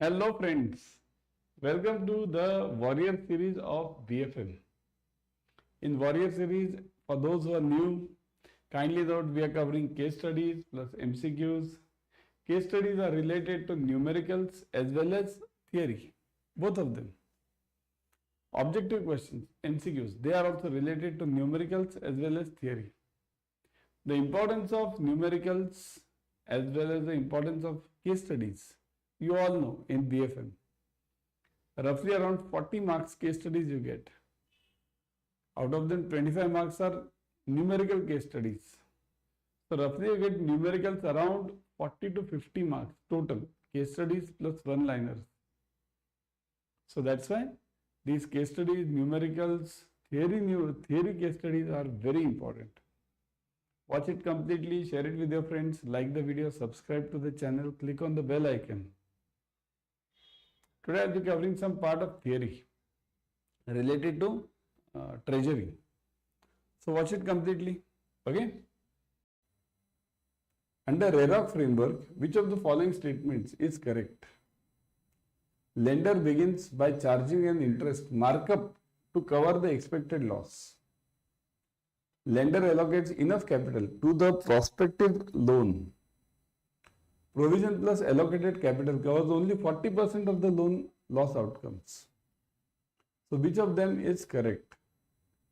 Hello friends, welcome to the Warrior series of BFM. In Warrior series, for those who are new, kindly note we are covering case studies plus MCQs. Case studies are related to numericals as well as theory, both of them. Objective questions, MCQs, they are also related to numericals as well as theory. The importance of numericals as well as the importance of case studies, you all know in BFM. Roughly around 40 marks case studies you get. Out of them 25 marks are numerical case studies. So roughly you get numericals around 40 to 50 marks total case studies plus one-liners. So that's why these case studies, numericals, theory case studies are very important. Watch it completely, share it with your friends, like the video, subscribe to the channel, click on the bell icon. Today I will be covering some part of theory related to treasury. So watch it completely. Okay. Under REROC framework, which of the following statements is correct? Lender begins by charging an interest markup to cover the expected loss. Lender allocates enough capital to the prospective loan. Provision plus allocated capital covers only 40% of the loan loss outcomes. So which of them is correct?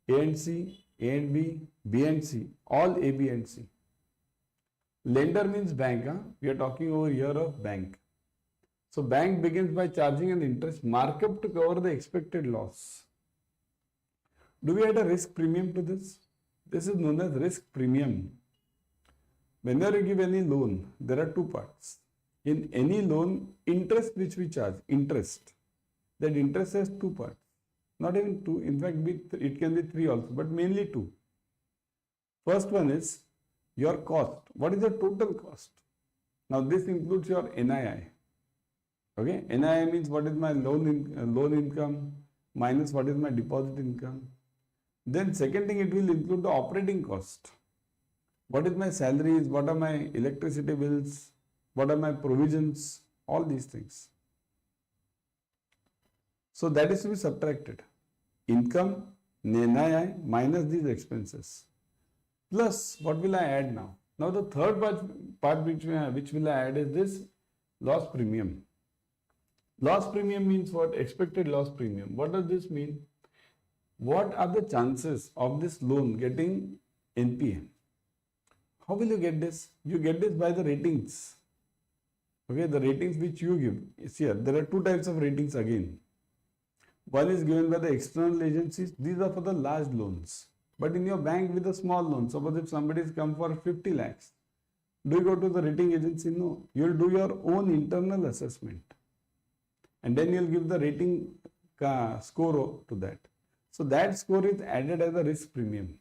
A and C, A and B, B and C, all A, B and C. Lender means bank. We are talking over here of bank. So bank begins by charging an interest markup to cover the expected loss. Do we add a risk premium to this? This is known as risk premium. Whenever you give any loan, there are two parts. In any loan, interest which we charge, interest, that interest has two parts. Not even two, in fact, it can be three also, but mainly two. First one is your cost. What is the total cost? Now this includes your NII. Okay, NII means what is my loan income minus what is my deposit income. Then second thing, it will include the operating cost. What is my salaries? What are my electricity bills? What are my provisions? All these things. So that is to be subtracted. Income, NII minus these expenses. Plus, what will I add now? Now the third part which will I add is this loss premium. Loss premium means what? Expected loss premium. What does this mean? What are the chances of this loan getting NPA? How will you get this? You get this by the ratings. Okay, the ratings which you give is here. There are two types of ratings again. One is given by the external agencies. These are for the large loans. But in your bank with a small loan, suppose if somebody has come for 50 lakhs, do you go to the rating agency? No. You will do your own internal assessment. And then you will give the rating score to that. So that score is added as a risk premium.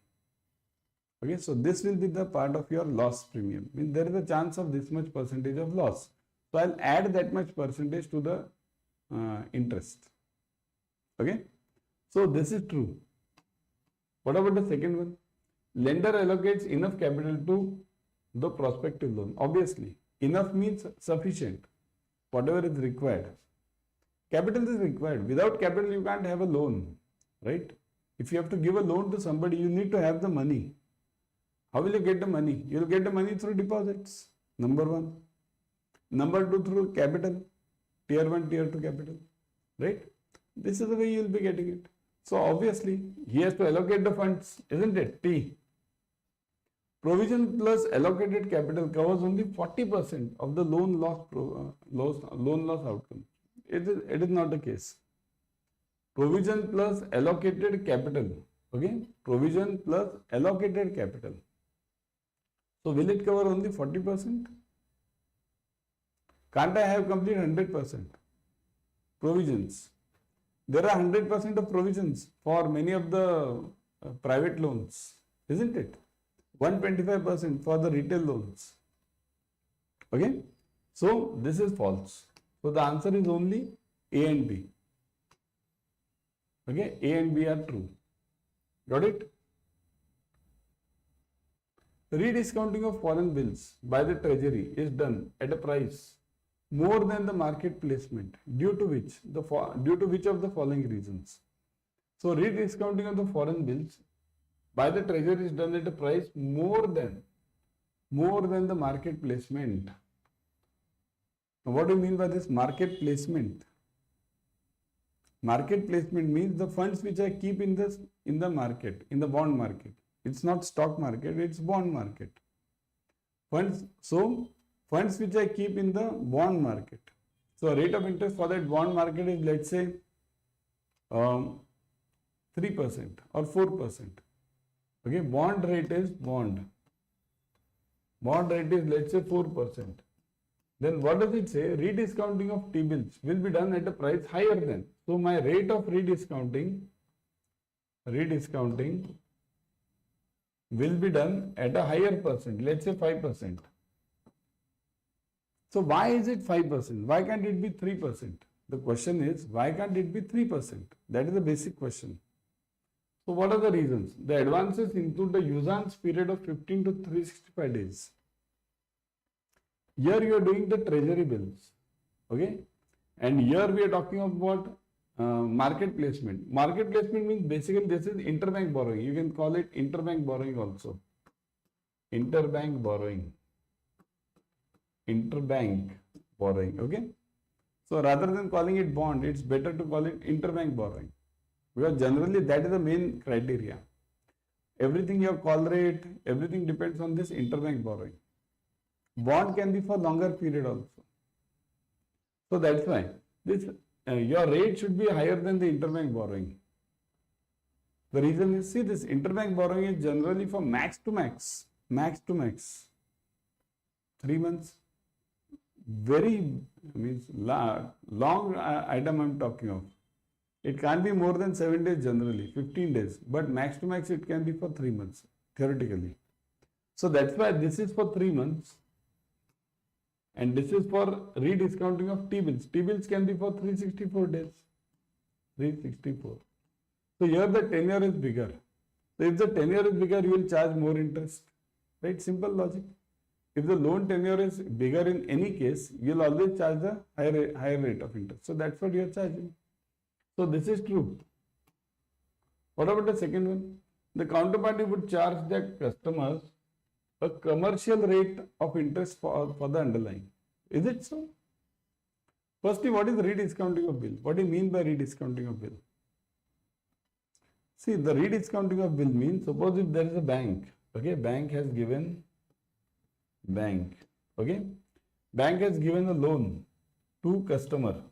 Okay, so this will be the part of your loss premium. Means there is a chance of this much percentage of loss. So I'll add that much percentage to the interest. Okay, so this is true. What about the second one? Lender allocates enough capital to the prospective loan. Obviously, enough means sufficient, whatever is required. Capital is required. Without capital, you can't have a loan, right? If you have to give a loan to somebody, you need to have the money. How will you get the money? You will get the money through deposits, number one. Number two, through capital, tier 1, tier 2 capital, right? This is the way you will be getting it. So obviously, he has to allocate the funds, isn't it? T. Provision plus allocated capital covers only 40% of the loan loss outcome. It is not the case. Provision plus allocated capital. Okay, provision plus allocated capital. So will it cover only 40%? Can't I have complete 100%? Provisions. There are 100% of provisions for many of the private loans, isn't it? 125% for the retail loans. Okay, so this is false. So the answer is only A and B. Okay, A and B are true. Got it? Rediscounting of foreign bills by the treasury is done at a price more than the market placement, due to which of the following reasons? So rediscounting of the foreign bills by the treasury is done at a price more than the market placement. Now, what do you mean by this market placement? Market placement means the funds which I keep in the market, in the bond market. It's not stock market, it's bond market. Funds which I keep in the bond market. So rate of interest for that bond market is, let's say, 3% or 4%. Okay, bond rate is let's say 4%. Then what does it say? Rediscounting of T-bills will be done at a price higher than. So my rate of rediscounting will be done at a higher percent, let's say 5%. So why is it 5%? Why can't it be 3%? The question is, why can't it be 3%? That is the basic question. So what are the reasons? The advances include the usance period of 15 to 365 days. Here you are doing the treasury bills, okay? And here we are talking about market placement. Market placement means basically this is interbank borrowing. You can call it interbank borrowing also. Interbank borrowing, okay? So rather than calling it bond, it's better to call it interbank borrowing, because generally that is the main criteria. Everything, your call rate, everything depends on this interbank borrowing. Bond can be for longer period also. So that's why this your rate should be higher than the interbank borrowing. The reason is, see, this interbank borrowing is generally for max to max. 3 months. Very long item I'm talking of. It can't be more than 7 days generally, 15 days. But max to max it can be for 3 months, theoretically. So that's why this is for 3 months. And this is for rediscounting of T-bills. T-bills can be for 364 days. 364. So here the tenure is bigger. So if the tenure is bigger, you will charge more interest. Right? Simple logic. If the loan tenure is bigger in any case, you will always charge the higher rate of interest. So that's what you are charging. So this is true. What about the second one? The counterparty would charge their customers a commercial rate of interest for the underlying. Is it so? Firstly, what is rediscounting of bill? What do you mean by rediscounting of bill? See, the rediscounting of bill means, suppose if there is a bank, okay, bank has given a loan to customer.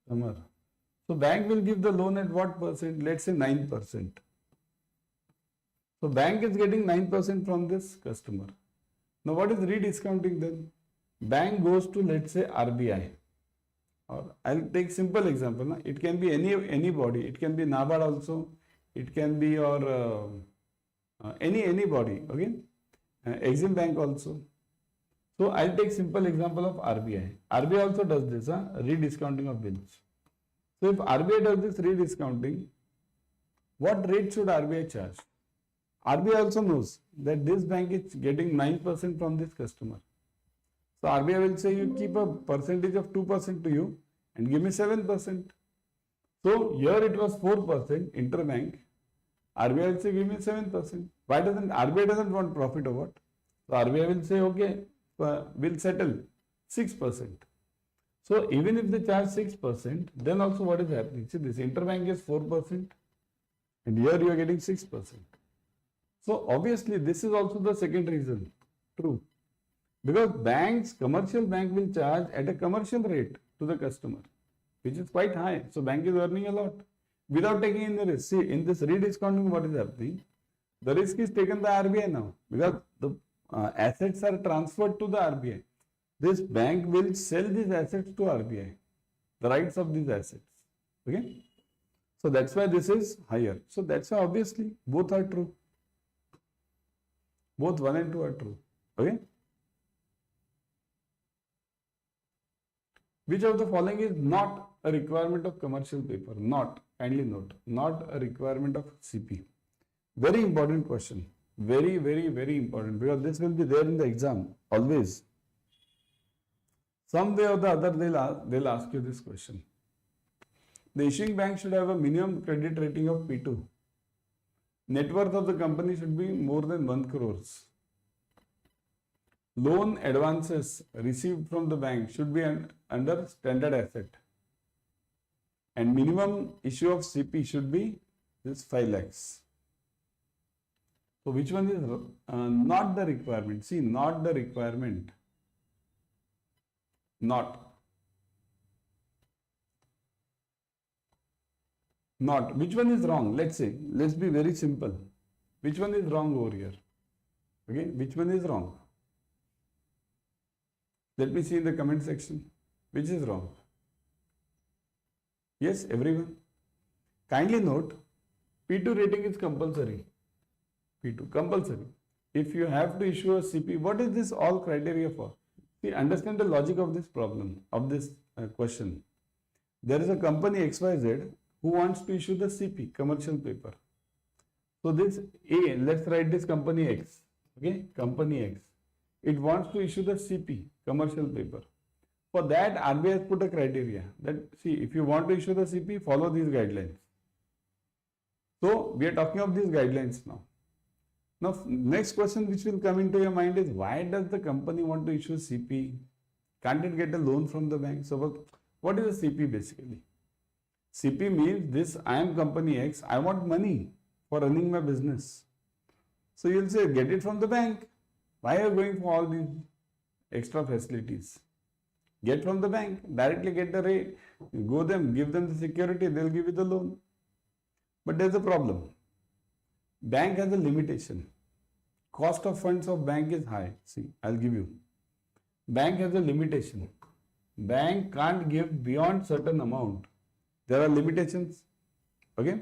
So bank will give the loan at what percent? Let's say 9%. So bank is getting 9% from this customer. Now what is rediscounting then? Bank goes to, let's say, RBI. Or I'll take simple example. Na? It can be anybody. It can be NABARD also. It can be your anybody. Okay. Exim Bank also. So I'll take simple example of RBI. RBI also does this, rediscounting of bills. So if RBI does this rediscounting, what rate should RBI charge? RBI also knows that this bank is getting 9% from this customer. So RBI will say, you keep a percentage of 2% to you and give me 7%. So here it was 4% interbank. RBI will say, give me 7%. Why doesn't RBI doesn't want profit or what? So RBI will say, okay, we'll settle 6%. So even if they charge 6%, then also what is happening? See, this interbank is 4% and here you are getting 6%. So obviously this is also the second reason. True. Because commercial bank will charge at a commercial rate to the customer, which is quite high. So bank is earning a lot without taking in the risk. See, in this rediscounting, what is happening? The risk is taken by RBI now, because the assets are transferred to the RBI. This bank will sell these assets to RBI, the rights of these assets. Okay. So that's why this is higher. So that's why obviously both are true. Both 1 and 2 are true. Okay. Which of the following is not a requirement of commercial paper? Not, kindly note, not a requirement of CP. Very important question. Very, very, very important, because this will be there in the exam always. Some way or the other, they'll ask you this question. The issuing bank should have a minimum credit rating of P2. Net worth of the company should be more than 1 crores. Loan advances received from the bank should be under standard asset. And minimum issue of CP should be this 5 lakhs. So which one is not the requirement? See, not the requirement. Not. Which one is wrong? Let's say, let's be very simple. Which one is wrong over here? Okay, which one is wrong? Let me see in the comment section. Which is wrong? Yes, everyone. Kindly note, P2 rating is compulsory. P2, compulsory. If you have to issue a CP, what is this all criteria for? See, understand the logic of this problem, of this question. There is a company XYZ who wants to issue the CP, commercial paper. So this A, let's write this company X. Okay, company X. It wants to issue the CP, commercial paper. For that, RBI has put a criteria that, see, if you want to issue the CP, follow these guidelines. So we are talking of these guidelines now. Now, next question which will come into your mind is, why does the company want to issue CP? Can't it get a loan from the bank? So what is a CP basically? CP means this, I am company X, I want money for running my business. So you'll say, get it from the bank. Why are you going for all these extra facilities? Get from the bank, directly get the rate, go them, give them the security, they'll give you the loan. But there's a problem. Bank has a limitation. Cost of funds of bank is high. See, I'll give you. Bank has a limitation. Bank can't give beyond certain amount. There are limitations. Okay?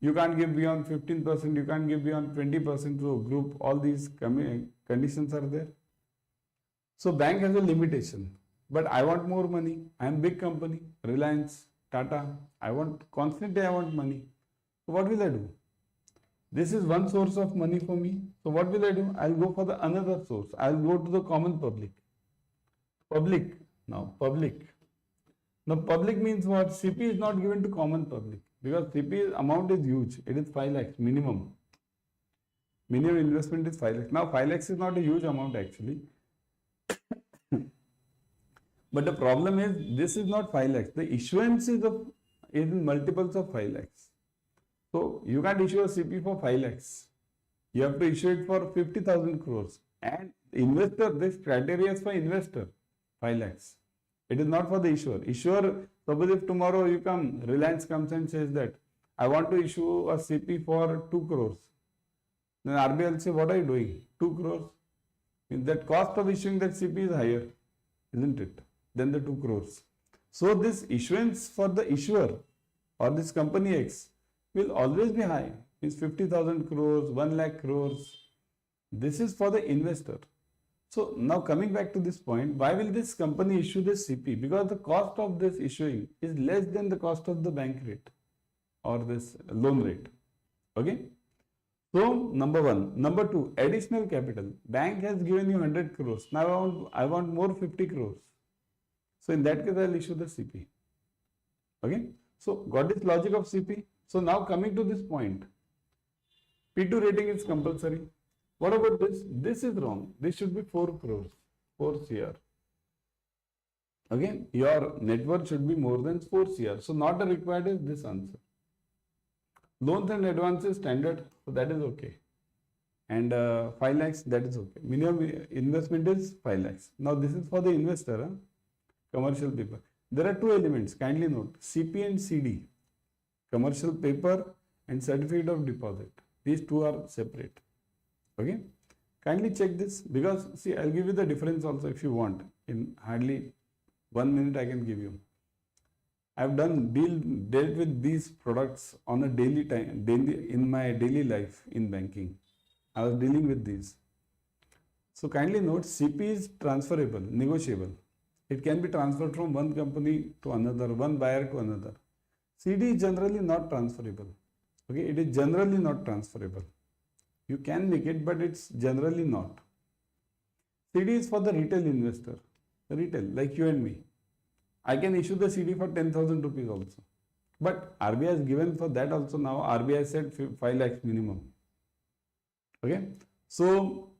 You can't give beyond 15%, you can't give beyond 20% to a group. All these conditions are there. So bank has a limitation. But I want more money. I am big company, Reliance, Tata. Constantly I want money. So what will I do? This is one source of money for me. So what will I do? I'll go for the another source. I'll go to the common public. Public. Now public means what? CP is not given to common public because CP amount is huge. It is 5 lakhs minimum. Minimum investment is 5 lakhs. Now 5 lakhs is not a huge amount actually. But the problem is, this is not 5 lakhs. The issuance is in multiples of 5 lakhs. So you can't issue a CP for 5 lakhs. You have to issue it for 50,000 crores. And investor, this criteria is for investor, 5 lakhs. It is not for the issuer. Issuer, suppose if tomorrow you come, Reliance comes and says that, I want to issue a CP for 2 crores. Then RBI will say, what are you doing? 2 crores. Means that cost of issuing that CP is higher, isn't it? Than the 2 crores. So this issuance for the issuer or this company X will always be high. It's 50,000 crores, 1 lakh crores. This is for the investor. So now coming back to this point, why will this company issue this CP? Because the cost of this issuing is less than the cost of the bank rate or this loan rate. Okay. So number one. Number two, additional capital. Bank has given you 100 crores. Now I want more 50 crores. So in that case, I'll issue the CP. Okay. So got this logic of CP. So now coming to this point, P2 rating is compulsory. What about this? This is wrong. This should be 4 crores, 4 CR. Again, your net worth should be more than 4 CR. So not required is this answer. Loans and advances standard, so that is okay. And 5 lakhs, that is okay. Minimum investment is 5 lakhs. Now this is for the investor, commercial paper. There are 2 elements, kindly note, CP and CD. Commercial paper and certificate of deposit. These 2 are separate. Okay. Kindly check this because see, I'll give you the difference also if you want. In hardly 1 minute I can give you. I've dealt with these products on a in my daily life in banking. I was dealing with these. So kindly note, CP is transferable, negotiable. It can be transferred from one company to another, one buyer to another. CD is generally not transferable. Okay, it is generally not transferable. You can make it, but it's generally not. CD is for the retail investor. Retail, like you and me. I can issue the CD for 10,000 rupees also. But RBI has given for that also now. RBI said 5 lakhs minimum. Okay. So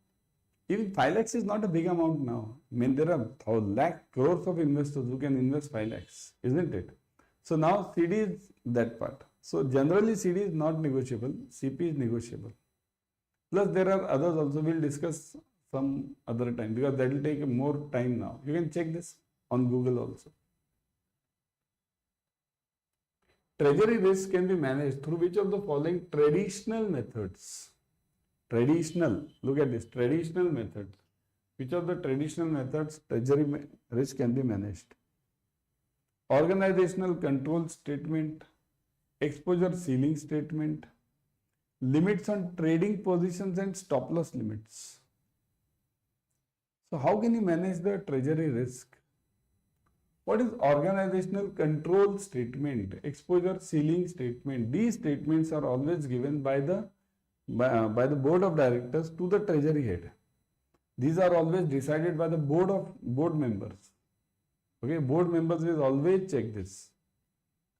even 5 lakhs is not a big amount now. I mean, there are lakh crores of investors who can invest 5 lakhs, isn't it? So now CD is that part. So generally CD is not negotiable, CP is negotiable. Plus there are others also, we'll discuss some other time because that will take more time now. You can check this on Google also. Treasury risk can be managed through which of the following traditional methods? Traditional, look at this, traditional methods. Which of the traditional methods treasury risk can be managed? Organizational control statement, exposure ceiling statement, limits on trading positions and stop loss limits. So how can you manage the treasury risk? What is organizational control statement, exposure ceiling statement? These statements are always given by the board of directors to the treasury head. These are always decided by the board members. Okay, board members will always check this.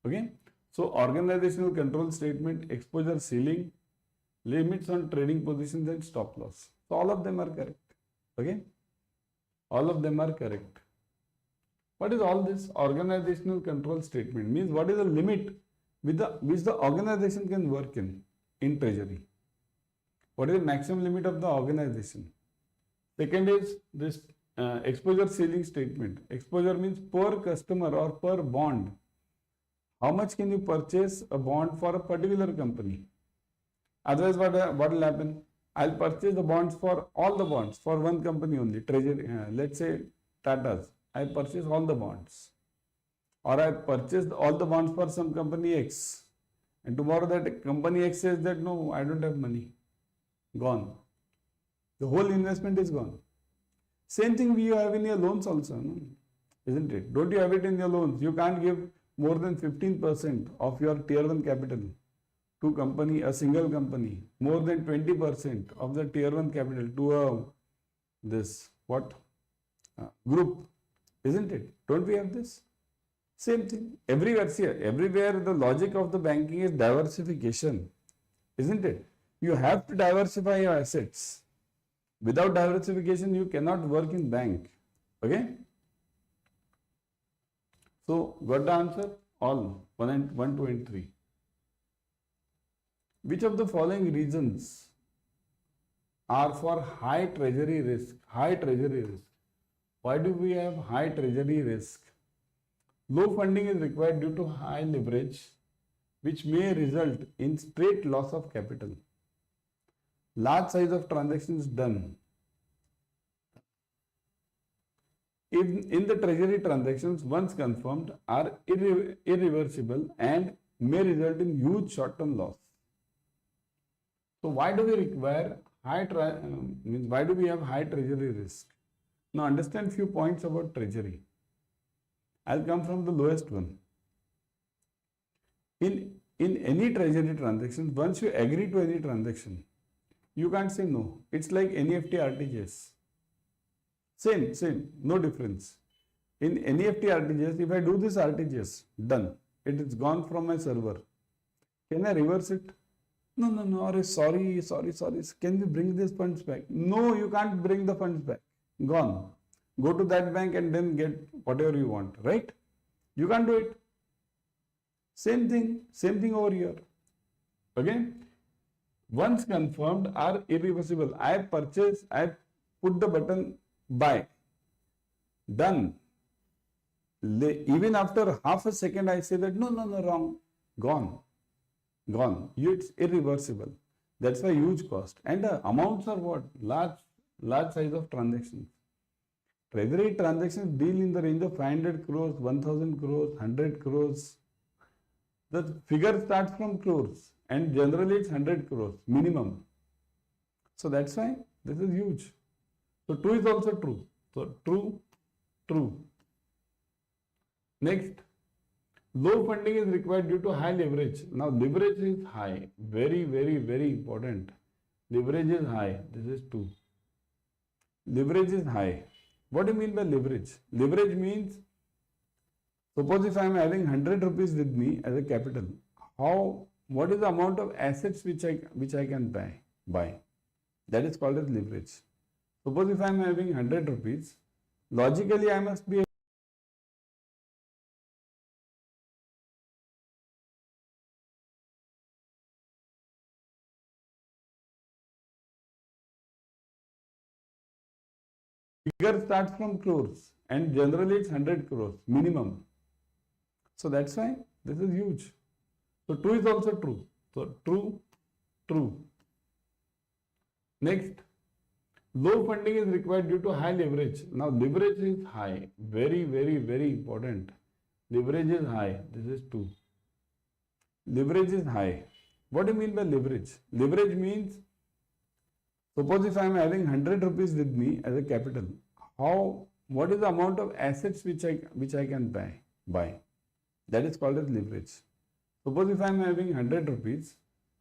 Okay, so organizational control statement, exposure ceiling, limits on trading positions and stop loss. So all of them are correct. Okay, all of them are correct. What is all this? Organizational control statement means what is the limit with which the organization can work in treasury. What is the maximum limit of the organization? Second is this exposure ceiling statement. Exposure means per customer or per bond. How much can you purchase a bond for a particular company? Otherwise, what will happen? I'll purchase the bonds for all the bonds for one company only. Treasury, let's say Tata's. I purchase all the bonds. Or I purchased all the bonds for some company X. And tomorrow that company X says that no, I don't have money. Gone. The whole investment is gone. Same thing you have in your loans also, no? Isn't it? Don't you have it in your loans? You can't give more than 15% of your tier 1 capital to company, a single company. More than 20% of the tier 1 capital to group. Isn't it? Don't we have this? Same thing. Everywhere the logic of the banking is diversification. Isn't it? You have to diversify your assets. Without diversification, you cannot work in bank. Okay? So, got the answer? All. 1, 2 and 3. Which of the following reasons are for high treasury risk? High treasury risk. Why do we have high treasury risk? Low funding is required due to high leverage, which may result in straight loss of capital. Large size of transactions done. In the treasury transactions, once confirmed, are irreversible and may result in huge short-term loss. So why do we require why do we have high treasury risk? Now understand few points about treasury. I'll come from the lowest one. In any treasury transaction, once you agree to any transaction, you can't say no. It's like NEFT RTGS. Same, no difference. In NEFT RTGS, if I do this RTGS, done. It is gone from my server. Can I reverse it? No, sorry. Can we bring these funds back? No, you can't bring the funds back. Gone. Go to that bank and then get whatever you want, right? You can't do it. Same thing over here. Okay? Once confirmed are irreversible. I put the button buy. Done. Even after half a second, I say that no, wrong. Gone. It's irreversible. That's why huge cost. And the amounts are what? Large size of transactions. Treasury transactions deal in the range of 500 crores, 1000 crores, 100 crores. The figure starts from crores and generally it's 100 crores minimum. So that's why this is huge. So 2 is also true. So true. Next, low funding is required due to high leverage. Now leverage is high. Very important. Leverage is high. This is 2. Leverage is high. What do you mean by leverage? Leverage means, suppose if I am having 100 rupees with me as a capital, what is the amount of assets which I can buy? That is called as leverage. Suppose if I am having 100 rupees, logically I must be figure starts from crores and generally it's 100 crores minimum. So that's why this is huge. So 2 is also true. So true, true. Next, low funding is required due to high leverage. Now leverage is high. Very, very, very important. Leverage is high. This is 2. Leverage is high. What do you mean by leverage? Leverage means, suppose if I am having 100 rupees with me as a capital, what is the amount of assets which I can buy? That is called as leverage. Suppose if I am having 100 rupees,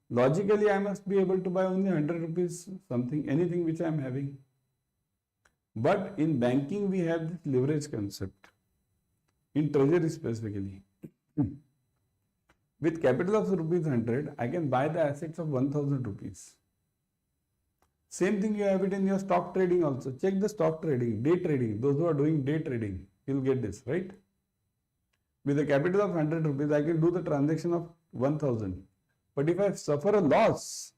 logically I must be able to buy only 100 rupees something, anything which I am having. But in banking we have this leverage concept. In treasury specifically. With capital of rupees 100, I can buy the assets of 1000 rupees. Same thing you have it in your stock trading also. Check the stock trading, day trading. Those who are doing day trading, you'll get this, right? With a capital of 100 rupees, I can do the transaction of 1000. But if I suffer a loss,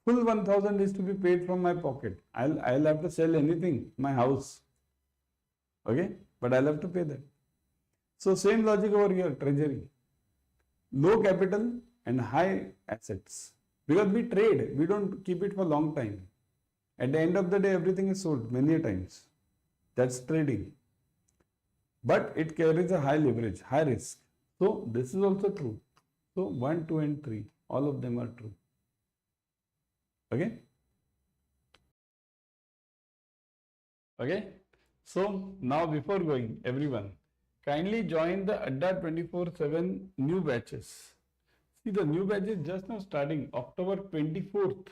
full 1000 is to be paid from my pocket. I'll have to sell anything, my house. Okay? But I'll have to pay that. So same logic over here, treasury. Low capital and high assets. Because we trade, we don't keep it for a long time. At the end of the day, everything is sold many times. That's trading. But it carries a high leverage, high risk. So this is also true. So 1, 2 and 3, all of them are true. Okay? Okay? So now before going, everyone, kindly join the Adda 24/7 new batches. See, the new batch is just now starting, October 24th.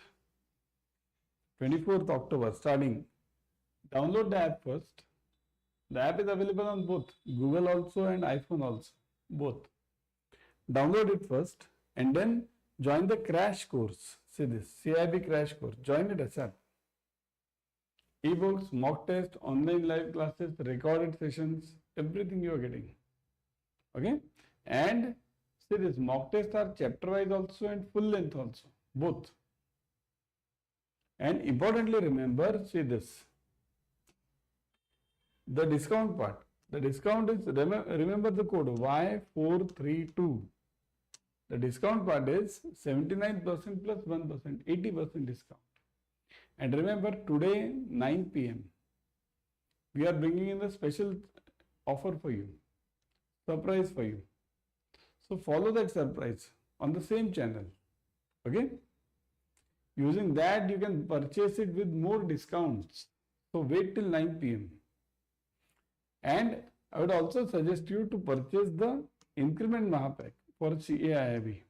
24th October starting. Download the app first. The app is available on both Google also and iPhone also, both. Download it first and then join the crash course. See this, CIB crash course. Join it ASAP. Ebooks, mock test, online live classes, recorded sessions, everything you are getting. Okay? And see this, mock tests are chapter wise also and full length also, both. And importantly remember, see this, the discount part. The discount is, remember the code Y432. The discount part is 79% plus 1%, 80% discount. And remember, today 9 p.m. we are bringing in a special offer for you, surprise for you. So follow that surprise on the same channel. Okay? Using that you can purchase it with more discounts. So wait till 9 p.m. And I would also suggest you to purchase the Increment Mahapack for CAIB.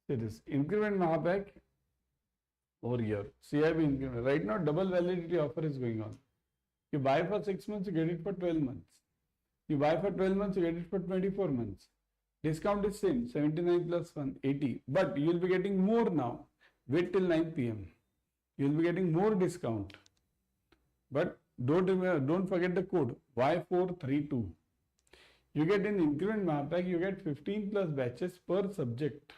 See this, Increment Mahapack over here, CIB increment. Right now double validity offer is going on. You buy for 6 months, you get it for 12 months. You buy for 12 months, you get it for 24 months. Discount is same, 79 plus 1, 80. But you will be getting more now. Wait till 9 p.m. You will be getting more discount. But don't forget the code Y432. You get in Increment Mahapack, you get 15 plus batches per subject.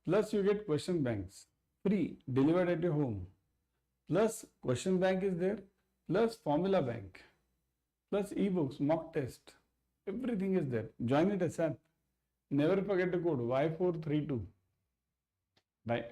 Plus you get question banks, free, delivered at your home. Plus question bank is there, plus formula bank, plus ebooks, mock test. Everything is there. Join it ASAP. Never forget the code Y432. Bye.